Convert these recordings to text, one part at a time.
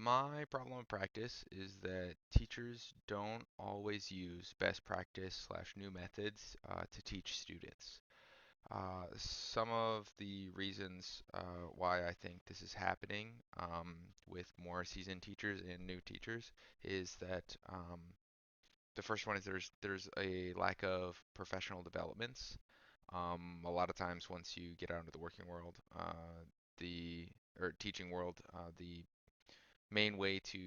My problem in practice is that teachers don't always use best practice slash new methods to teach students. Some of the reasons why I think this is happening with more seasoned teachers and new teachers is that the first one is there's a lack of professional developments. A lot of times, once you get out into the working world, the or teaching world, the main way to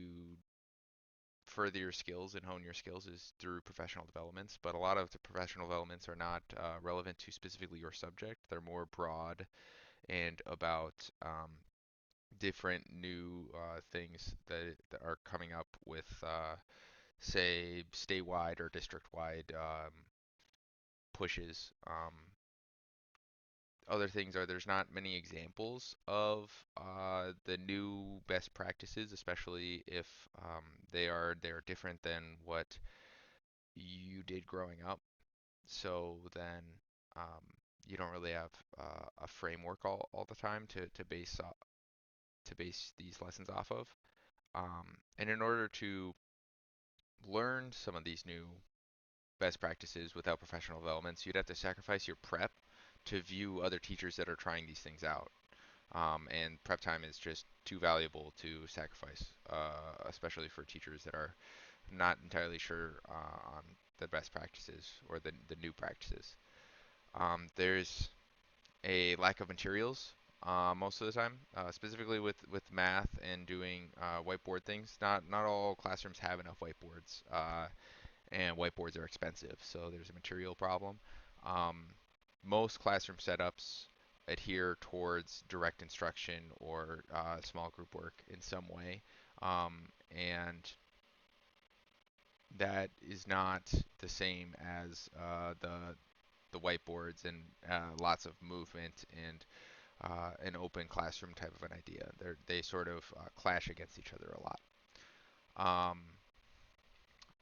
further your skills and hone your skills is through professional developments, but a lot of the professional developments are not relevant to specifically your subject. They're more broad and about different new things that are coming up with, say, statewide or district-wide pushes. Other things are there's not many examples of the new best practices, especially if they're different than what you did growing up. So then um, you don't really have a framework all the time to base these lessons off of. And in order to learn some of these new best practices without professional developments, you'd have to sacrifice your prep to view other teachers that are trying these things out. And prep time is just too valuable to sacrifice, especially for teachers that are not entirely sure on the best practices or the new practices. There's a lack of materials most of the time, specifically with math and doing whiteboard things. Not all classrooms have enough whiteboards, and whiteboards are expensive, so there's a material problem. Um, Most classroom setups adhere towards direct instruction or small group work in some way, and that is not the same as the whiteboards and lots of movement and an open classroom type of an idea. They sort of clash against each other a lot. Um,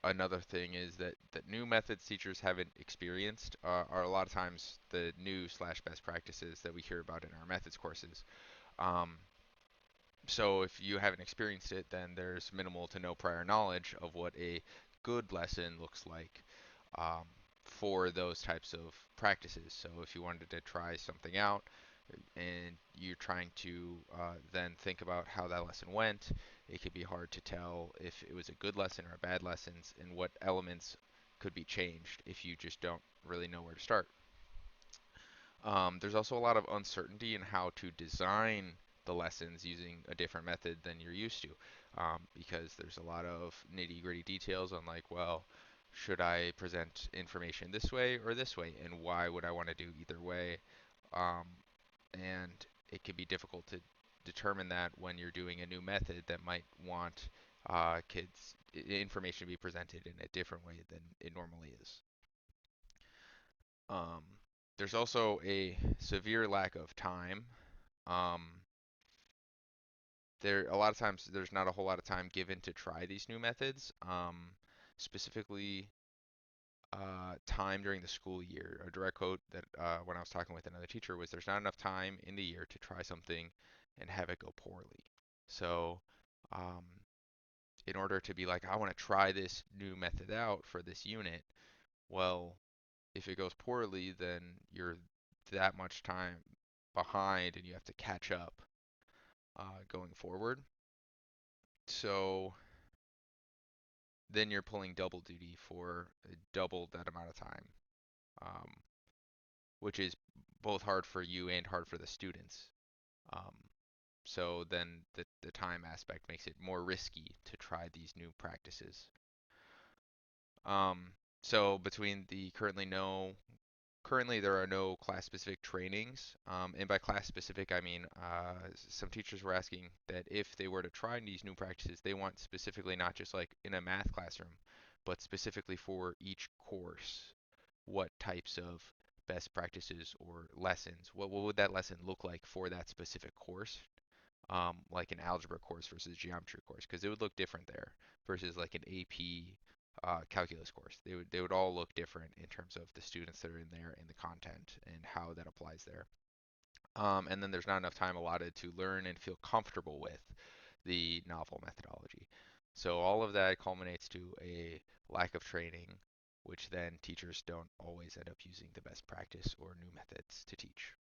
Another thing is that new methods teachers haven't experienced are a lot of times the new slash best practices that we hear about in our methods courses. Um, so if you haven't experienced it, then there's minimal to no prior knowledge of what a good lesson looks like for those types of practices. So if you wanted to try something out and you're trying to then think about how that lesson went, it could be hard to tell if it was a good lesson or a bad lesson and what elements could be changed if you just don't really know where to start. There's also a lot of uncertainty in how to design the lessons using a different method than you're used to, because there's a lot of nitty-gritty details on like, well, should I present information this way or this way, and why would I want to do either way? Um, and it can be difficult to determine that when you're doing a new method that might want kids information to be presented in a different way than it normally is. Um, there's also a severe lack of time. Um, there a lot of times there's not a whole lot of time given to try these new methods. Specifically, time during the school year. A direct quote that when I was talking with another teacher was, "There's not enough time in the year to try something and have it go poorly." So, um, in order to be like, I want to try this new method out for this unit, well, if it goes poorly, then you're that much time behind and you have to catch up going forward. So then you're pulling double duty for double that amount of time, um, which is both hard for you and hard for the students. Um, so then the time aspect makes it more risky to try these new practices. Um, so between the currently there are no class specific trainings. And by class specific, I mean some teachers were asking that if they were to try these new practices, they want specifically not just like in a math classroom, but specifically for each course, what types of best practices or lessons, what would that lesson look like for that specific course? Like an algebra course versus geometry course, because it would look different there versus like an AP calculus course. They would all look different in terms of the students that are in there and the content and how that applies there. And then there's not enough time allotted to learn and feel comfortable with the novel methodology. So all of that culminates to a lack of training, which then teachers don't always end up using the best practice or new methods to teach.